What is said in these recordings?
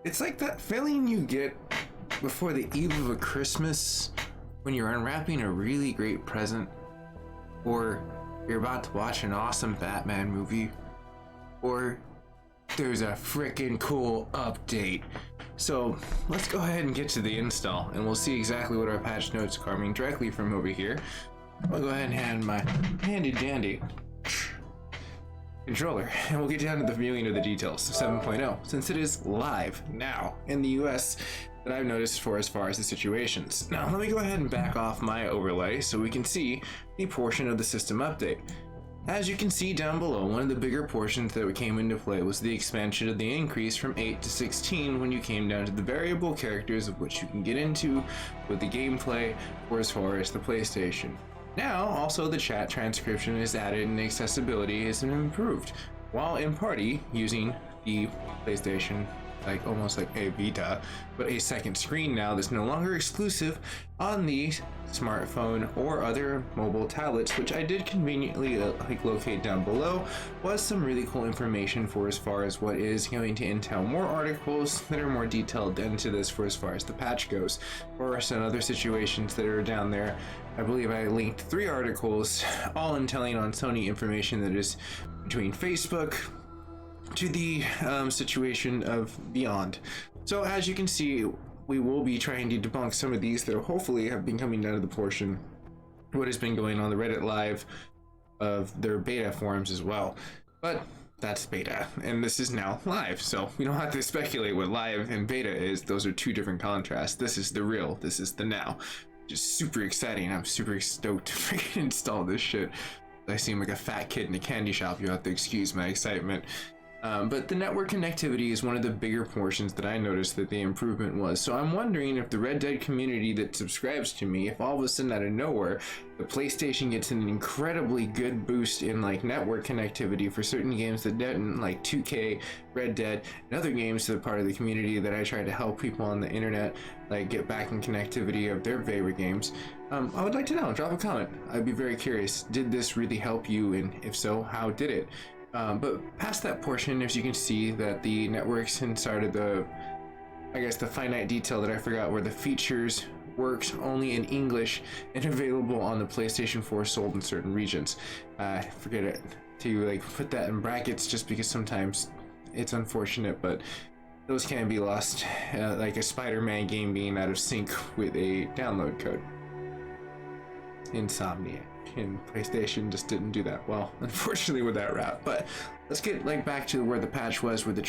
It's like that feeling you get before the eve of a Christmas when you're unwrapping a really great present, or you're about to watch an awesome Batman movie, or there's a freaking cool update. So let's go ahead and get to the install and we'll see exactly what our patch notes are coming directly from over here. I'll go ahead and hand my handy dandy controller and we'll get down to the viewing of the details of 7.0 since it is live now in the US that I've noticed for as far as the situations. Now let me go ahead and back off my overlay so we can see the portion of the system update. As you can see down below, one of the bigger portions that came into play was the expansion of the increase from 8 to 16 when you came down to the variable characters of which you can get into with the gameplay or as far as the PlayStation. Now, also the chat transcription is added and accessibility is improved, while in party using the PlayStation like almost like a Vita, but a second screen now that's no longer exclusive on the smartphone or other mobile tablets, which I did conveniently locate down below, was some really cool information for as far as what is going to entail more articles that are more detailed into this for as far as the patch goes, or some other situations that are down there. I believe I linked 3 articles, all entailing on Sony information that is between Facebook to the situation of beyond. So as you can see, we will be trying to debunk some of these that hopefully have been coming down to the portion what has been going on the Reddit live of their beta forums as well. But that's beta and this is now live, so we don't have to speculate what live and beta is. Those are 2 different contrasts. This is the real, this is the now. Just super exciting. I'm super stoked to freaking install this shit. I seem like a fat kid in a candy shop. You'll have to excuse my excitement. But the network connectivity is one of the bigger portions that I noticed that the improvement was. So I'm wondering if the Red Dead community that subscribes to me, if all of a sudden out of nowhere, the PlayStation gets an incredibly good boost in like network connectivity for certain games that didn't, like 2K, Red Dead, and other games to the part of the community that I try to help people on the internet like get back in connectivity of their favorite games. I would like to know, drop a comment. I'd be very curious. Did this really help you? And if so, how did it? But past that portion, as you can see that the networks inside of the, I guess the finite detail that I forgot where the features works only in English and available on the PlayStation 4 sold in certain regions. Forget it to like put that in brackets just because sometimes it's unfortunate, but those can be lost, like a Spider-Man game being out of sync with a download code. Insomnia. And PlayStation just didn't do that well, unfortunately, with that wrap. But let's get like back to where the patch was, where the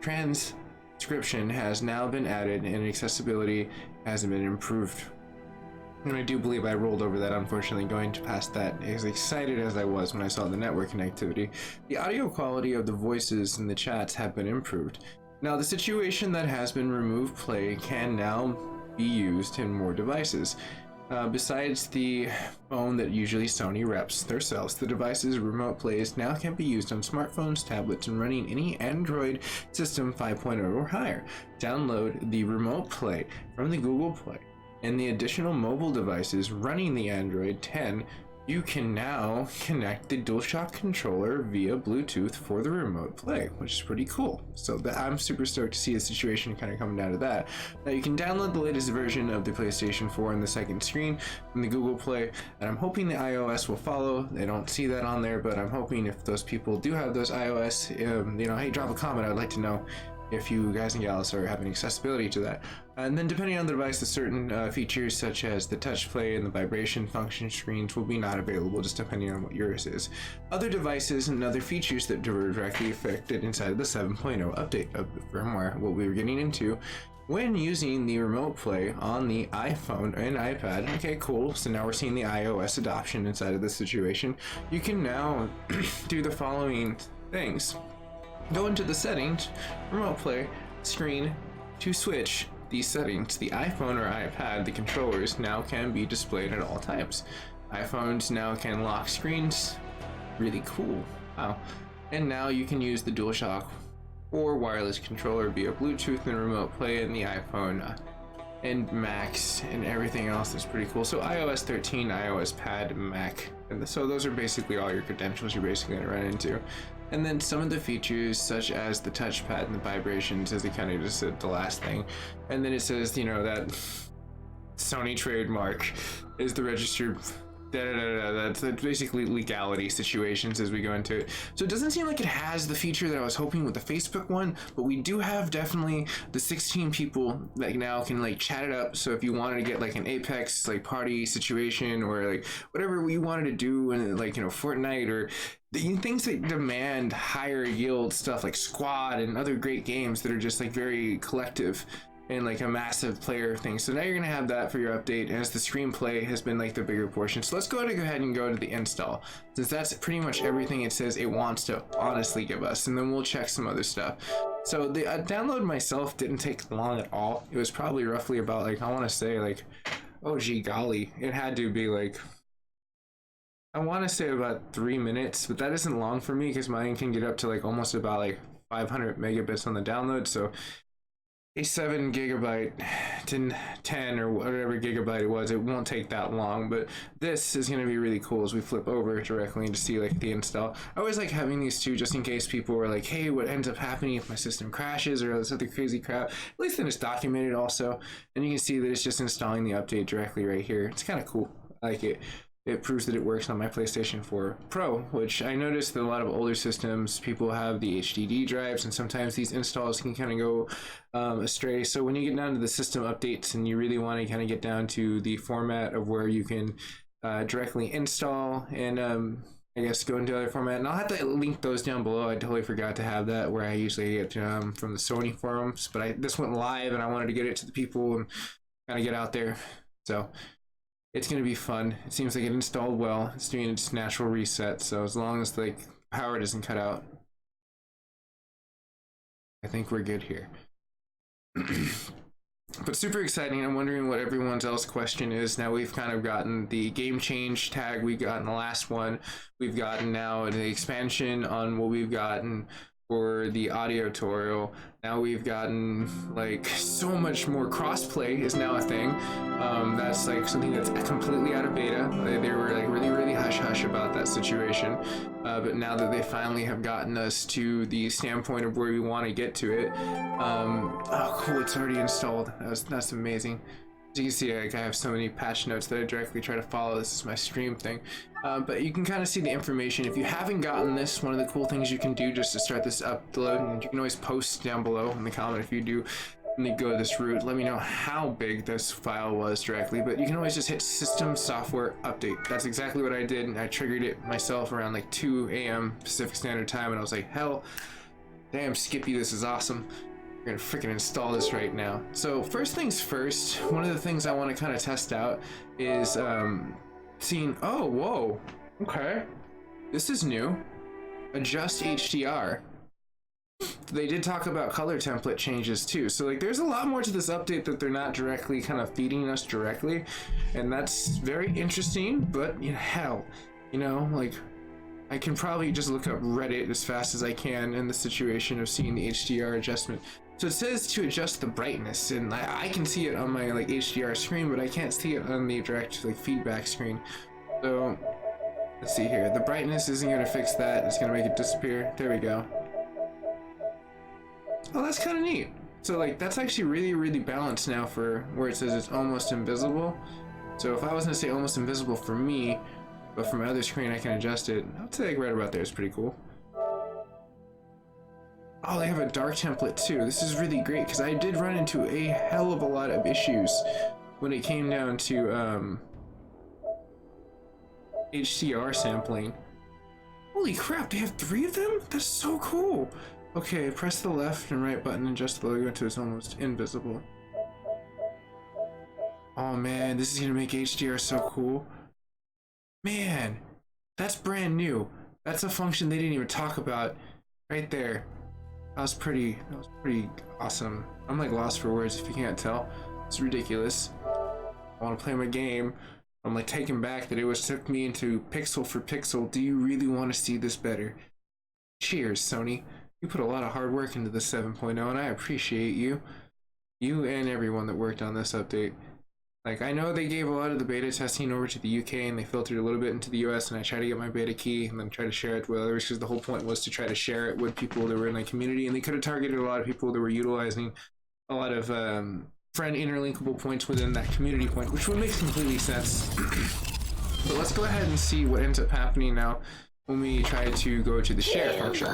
transcription has now been added and accessibility has been improved. And I do believe I rolled over that, unfortunately, going past that. As excited as I was when I saw the network connectivity, the audio quality of the voices in the chats have been improved. Now, the situation that has been removed play can now be used in more devices. Besides the phone that usually Sony reps themselves, the device's remote plays now can be used on smartphones, tablets, and running any Android system 5.0 or higher. Download the remote play from the Google Play, and the additional mobile devices running the Android 10. You can now connect the DualShock controller via Bluetooth for the remote play, which is pretty cool. So I'm super stoked to see the situation kind of coming down to that. Now you can download the latest version of the PlayStation 4 in the second screen from the Google Play, and I'm hoping the iOS will follow. They don't see that on there, but I'm hoping if those people do have those iOS, hey, drop a comment. I'd like to know if you guys and gals are having accessibility to that. And then depending on the device, the certain features such as the touch play and the vibration function screens will be not available, just depending on what yours is. Other devices and other features that were directly affected inside of the 7.0 update of the firmware, what we were getting into when using the remote play on the iPhone and iPad. Okay, cool. So now we're seeing the iOS adoption inside of this situation. You can now do the following things. Go into the settings, remote play, screen, to switch these settings. The iPhone or iPad, the controllers now can be displayed at all times. iPhones now can lock screens. Really cool. Wow. And now you can use the DualShock or wireless controller via Bluetooth and remote play in the iPhone and Macs and everything else. That's pretty cool. So iOS 13, iOS Pad, Mac. And so those are basically all your credentials you're basically going to run into. And then some of the features such as the touchpad and the vibrations, as it kind of just said the last thing. And then it says, you know, that Sony trademark is the registered that's basically legality situations as we go into it. So it doesn't seem like it has the feature that I was hoping with the Facebook one, but we do have definitely the 16 people that now can like chat it up. So if you wanted to get like an Apex like party situation, or like whatever we wanted to do in like, you know, Fortnite, or the things that demand higher yield stuff like Squad and other great games that are just like very collective and like a massive player thing. So now you're gonna have that for your update, as the screenplay has been like the bigger portion. So let's go ahead and go to the install, since that's pretty much everything it says it wants to honestly give us, and then we'll check some other stuff. So the download myself didn't take long at all. It was probably roughly about like, I want to say like, oh gee golly, it had to be like, I want to say about 3 minutes, but that isn't long for me because mine can get up to like almost about like 500 megabits on the download. So a 7 gigabyte to 10 or whatever gigabyte it was, it won't take that long. But this is going to be really cool as we flip over directly to see like the install. I always like having these two just in case people were like, hey, what ends up happening if my system crashes or this other crazy crap. At least then it's documented also, and you can see that it's just installing the update directly right here. It's kind of cool. I like it. It proves that it works on my PlayStation 4 Pro, which I noticed that a lot of older systems, people have the HDD drives, and sometimes these installs can kind of go astray. So when you get down to the system updates and you really want to kind of get down to the format of where you can directly install and I guess go into other format, and I'll have to link those down below. I totally forgot to have that where I usually get from the Sony forums, but this went live and I wanted to get it to the people and kind of get out there. So it's going to be fun. It seems like it installed well. It's doing its natural reset, so as long as like power doesn't cut out, I think we're good here. But super exciting. I'm wondering what everyone's else question is. Now we've kind of gotten the game change tag we got in the last one. We've gotten now the expansion on what we've gotten for the audio tutorial. Now we've gotten like so much more crossplay is now a thing. That's like something that's completely out of beta. They were like really hush hush about that situation, but now that they finally have gotten us to the standpoint of where we want to get to it, oh cool, it's already installed. That's amazing. As you can see, like, I have so many patch notes that I directly try to follow. This is my stream thing, but you can kind of see the information. If you haven't gotten this, one of the cool things you can do just to start this upload, and you can always post down below in the comment if you do and you go this route, let me know how big this file was directly. But you can always just hit system software update. That's exactly what I did, and I triggered it myself around like 2 a.m. Pacific Standard Time, and I was like, hell damn Skippy, this is awesome. We're gonna freaking install this right now. So first things first, one of the things I want to kind of test out is seeing, oh whoa, okay, this is new. Adjust HDR. They did talk about color template changes too, so like there's a lot more to this update that they're not directly kind of feeding us directly, and that's very interesting. But you know, hell, you know, like I can probably just look up Reddit as fast as I can in the situation of seeing the HDR adjustment. So it says to adjust the brightness, and I can see it on my like HDR screen, but I can't see it on the direct like feedback screen. So let's see here. The brightness isn't going to fix that. It's going to make it disappear. There we go. Oh, that's kind of neat. So like that's actually really balanced now for where it says it's almost invisible. So if I was going to say almost invisible for me, but from my other screen I can adjust it, I'd say like right about there is pretty cool. Oh, they have a dark template too. This is really great because I did run into a hell of a lot of issues when it came down to HDR sampling. Holy crap, they have 3 of them? That's so cool. Okay, press the left and right button and adjust the logo until it's almost invisible. Oh man, this is gonna make HDR so cool. Man, that's brand new. That's a function they didn't even talk about right there. That was pretty awesome. I'm like lost for words if you can't tell. It's ridiculous. I want to play my game. I'm like taken back that it took me into pixel for pixel. Do you really want to see this better? Cheers, Sony. You put a lot of hard work into the 7.0, and I appreciate you. You and everyone that worked on this update. Like, I know they gave a lot of the beta testing over to the UK and they filtered a little bit into the US, and I tried to get my beta key and then try to share it with others, because the whole point was to try to share it with people that were in the community, and they could have targeted a lot of people that were utilizing a lot of friend interlinkable points within that community point, which would make completely sense. But let's go ahead and see what ends up happening now when we try to go to the share function,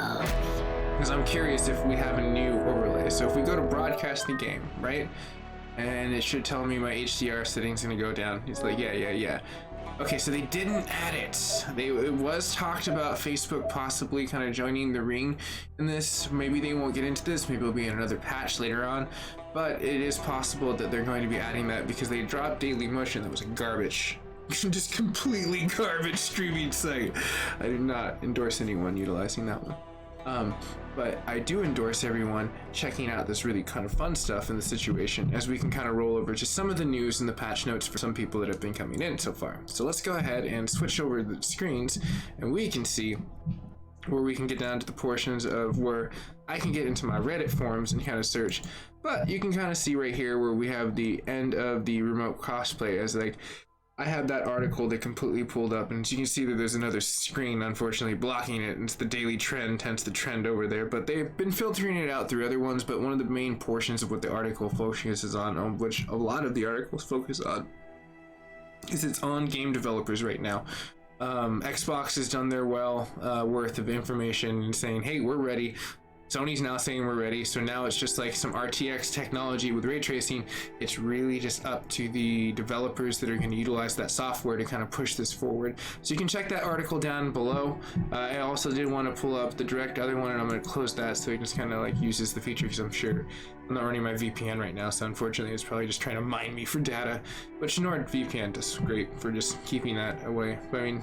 because I'm curious if we have a new overlay. So if we go to broadcast the game, right? And it should tell me my HDR settings gonna go down. It's like, yeah. Okay, so they didn't add it. It was talked about Facebook possibly kind of joining the ring in this. Maybe they won't get into this. Maybe it'll be in another patch later on. But it is possible that they're going to be adding that, because they dropped Daily Motion. That was a garbage, just completely garbage streaming site. I do not endorse anyone utilizing that one. But I do endorse everyone checking out this really kind of fun stuff in the situation, as we can kind of roll over to some of the news and the patch notes for some people that have been coming in so far. So let's go ahead and switch over the screens, and we can see where we can get down to the portions of where I can get into my Reddit forums and kind of search. But you can kind of see right here where we have the end of the remote cosplay, as like I have that article that completely pulled up, and you can see that there's another screen unfortunately blocking it, and it's the daily trend, hence the trend over there. But they've been filtering it out through other ones, but one of the main portions of what the article focuses on which a lot of the articles focus on, is it's on game developers right now. Xbox has done their worth of information and saying, hey, we're ready. Sony's now saying we're ready, so now it's just like some RTX technology with ray tracing. It's really just up to the developers that are going to utilize that software to kind of push this forward. So you can check that article down below. I also did want to pull up the direct other one, and I'm going to close that so it just kind of like uses the feature, because I'm sure I'm not running my VPN right now, so unfortunately it's probably just trying to mine me for data. But NordVPN does great for just keeping that away. But I mean,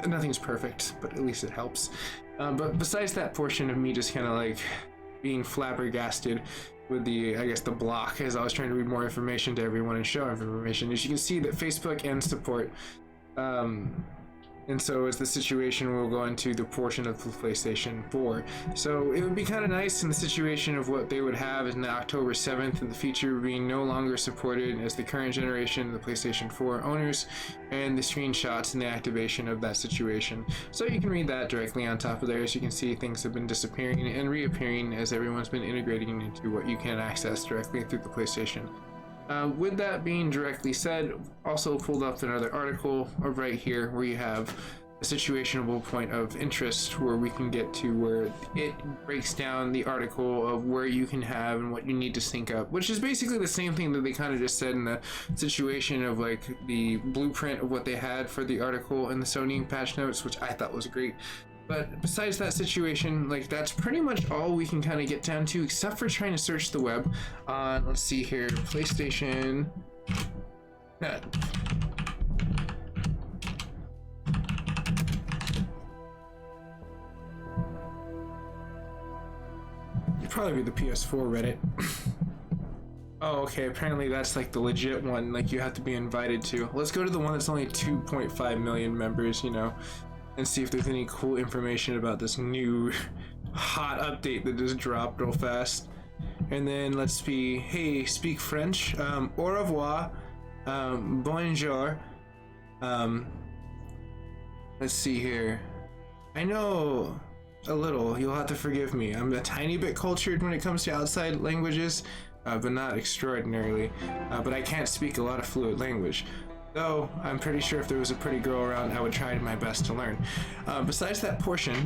nothing's perfect, but at least it helps. But besides that portion of me just kind of like being flabbergasted with the, I guess, the block, as I was trying to read more information to everyone and show information, as you can see that Facebook ends support. And so as the situation, we'll go into the portion of the PlayStation 4. So it would be kind of nice in the situation of what they would have in the October 7th, and the feature being no longer supported as the current generation of the PlayStation 4 owners, and the screenshots and the activation of that situation. So you can read that directly on top of there. As you can see, things have been disappearing and reappearing as everyone's been integrating into what you can access directly through the PlayStation. With that being directly said, also pulled up another article right here where you have a situationable point of interest, where we can get to where it breaks down the article of where you can have and what you need to sync up, which is basically the same thing that they kind of just said in the situation of like the blueprint of what they had for the article in the Sony patch notes, which I thought was great. But besides that situation, like, that's pretty much all we can kind of get down to, except for trying to search the web on, let's see here, PlayStation. It'd probably be the PS4 Reddit. Oh, okay, apparently that's like the legit one, like you have to be invited to. Let's go to the one that's only 2.5 million members, you know, and see if there's any cool information about this new hot update that just dropped real fast. And then let's be, hey, speak French, au revoir, bonjour. Let's see here. I know a little, you'll have to forgive me. I'm a tiny bit cultured when it comes to outside languages, but not extraordinarily. But I can't speak a lot of fluent language. Though I'm pretty sure if there was a pretty girl around, I would try my best to learn. Besides that portion,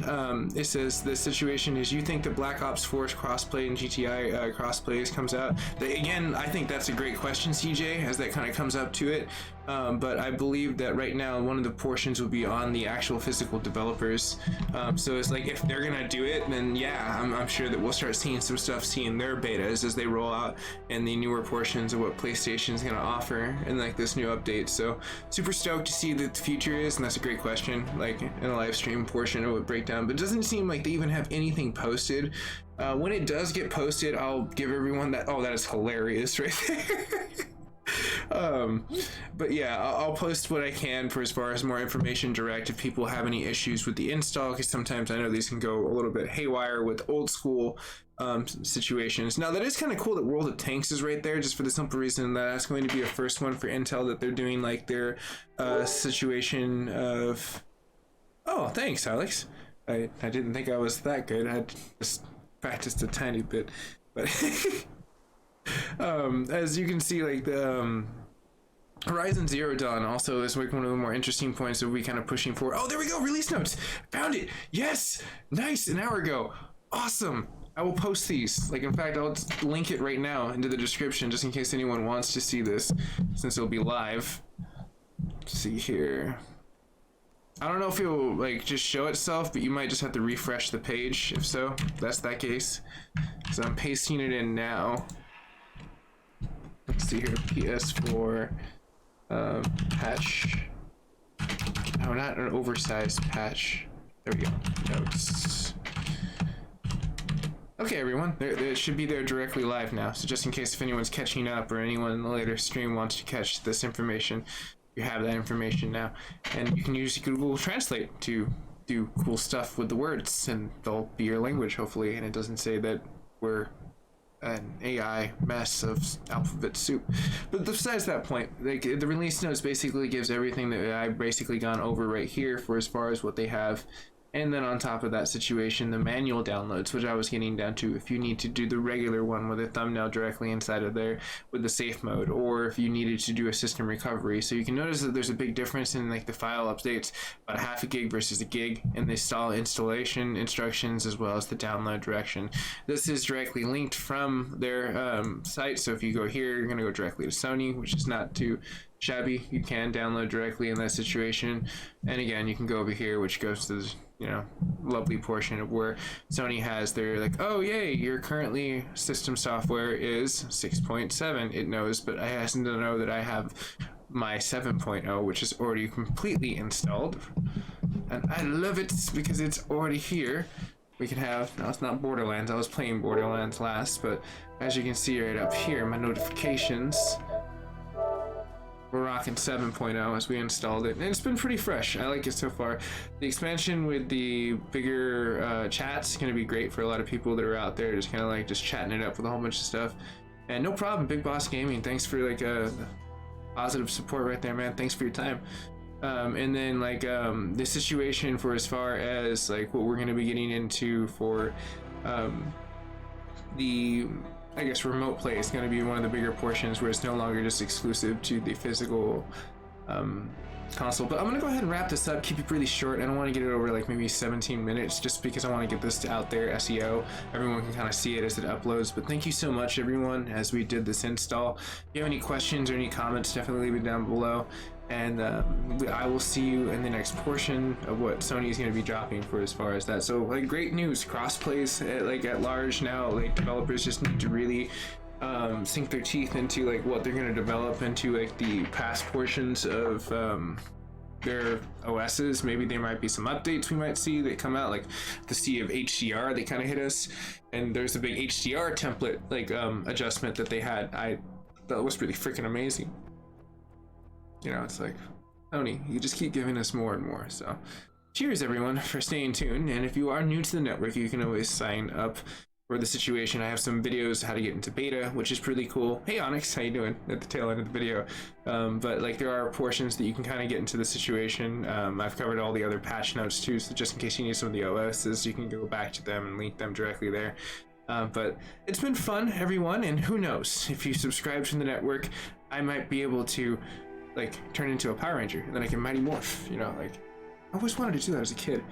it says the situation is, you think that Black Ops 4's crossplay and GTI crossplays comes out. Again, I think that's a great question, CJ, as that kind of comes up to it. But I believe that right now one of the portions will be on the actual physical developers. So it's like, if they're gonna do it, then yeah, I'm sure that we'll start seeing some stuff, seeing their betas as they roll out, and the newer portions of what PlayStation's gonna offer in like this new update. So super stoked to see what the future is, and that's a great question, like in a live stream portion of what breakdown. But it doesn't seem like they even have anything posted. When it does get posted, I'll give everyone that. Oh, that is hilarious right there. But yeah, I'll post what I can for as far as more information direct if people have any issues with the install, because sometimes I know these can go a little bit haywire with old school situations. Now that is kind of cool that World of Tanks is right there, just for the simple reason that that's going to be a first one for Intel that they're doing like their situation of. Oh, thanks, Alex. I didn't think I was that good. I just practiced a tiny bit, but as you can see, like the Horizon Zero Dawn also is like one of the more interesting points that we kind of pushing for. Oh, there we go, release notes. Found it. Yes, nice, an hour ago. Awesome. I will post these. Like, in fact, I'll just link it right now into the description just in case anyone wants to see this, since it'll be live. Let's see here. I don't know if it'll like just show itself, but you might just have to refresh the page if so. If that's that case. So I'm pasting it in now. Let's see here, Ps4 patch. No, not an oversized patch. There we go. Notes. Okay, everyone, it should be there directly live now. So just in case if anyone's catching up or anyone in the later stream wants to catch this information, you have that information now. And you can use Google Translate to do cool stuff with the words, and they'll be your language, hopefully, and it doesn't say that we're an AI mess of alphabet soup. But besides that point, like the release notes basically gives everything that I've basically gone over right here for as far as what they have. And then on top of that situation, the manual downloads, which I was getting down to if you need to do the regular one with a thumbnail directly inside of there with the safe mode, or if you needed to do a system recovery. So you can notice that there's a big difference in like the file updates, about half a gig versus a gig, and the installation instructions as well as the download direction. This is directly linked from their site. So if you go here, you're going to go directly to Sony, which is not too shabby. You can download directly in that situation. And again, you can go over here, which goes to the lovely portion of where Sony has their like, oh yay, your currently system software is 6.7. It knows, but I happen to know that I have my 7.0, which is already completely installed, and I love it because it's already here. We can have, now it's not Borderlands, I was playing Borderlands last, but as you can see right up here, my notifications, we're rocking 7.0 as we installed it, and it's been pretty fresh. I like it so far. The expansion with the bigger chats is going to be great for a lot of people that are out there just kind of like just chatting it up with a whole bunch of stuff. And no problem, Big Boss Gaming, thanks for like positive support right there, man. Thanks for your time. And then like the situation for as far as like what we're going to be getting into for the I guess remote play is going to be one of the bigger portions where it's no longer just exclusive to the physical console. But I'm going to go ahead and wrap this up, keep it really short. I don't want to get it over like maybe 17 minutes just because I want to get this out there, SEO. Everyone can kind of see it as it uploads. But thank you so much, everyone, as we did this install. If you have any questions or any comments, definitely leave it down below. And I will see you in the next portion of what Sony is going to be dropping for as far as that. So like great news, crossplays at large now. Like developers just need to really sink their teeth into like what they're going to develop into like the past portions of their OSs. Maybe there might be some updates we might see that come out, like the Sea of HDR. They kind of hit us, and there's a big HDR template like adjustment that they had. I thought was really freaking amazing. It's like, Sony, you just keep giving us more and more. So cheers everyone for staying tuned, and if you are new to the network, you can always sign up for the situation. I have some videos how to get into beta, which is pretty cool. Hey Onyx, how you doing? At the tail end of the video. But like there are portions that you can kind of get into the situation. I've covered all the other patch notes too, so just in case you need some of the OSs, you can go back to them and link them directly there. But it's been fun, everyone, and who knows, if you subscribe to the network, I might be able to like turn into a Power Ranger, and then I can Mighty Morph, like I always wanted to do that as a kid.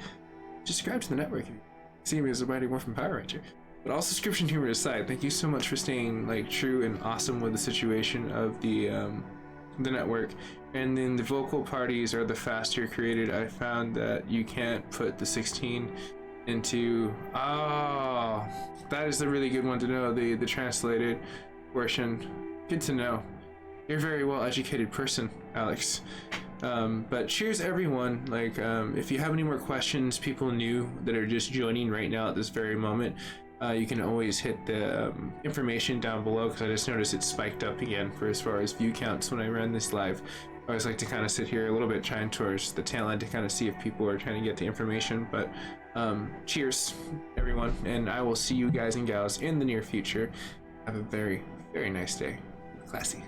Just subscribe to the network if you see me as a Mighty Morphin Power Ranger. But all subscription humor aside, thank you so much for staying like true and awesome with the situation of the network. And then the vocal parties are the faster created. I found that you can't put the 16 into, oh, that is a really good one to know, the translated portion. Good to know. You're a very well educated person, Alex. But cheers everyone. Like if you have any more questions, people new that are just joining right now at this very moment, You can always hit the information down below, because I just noticed it spiked up again for as far as view counts when I run this live. I always like to kind of sit here a little bit trying towards the tail end to kind of see if people are trying to get the information. But cheers everyone, and I will see you guys and gals in the near future. Have a very, very nice day. Classy.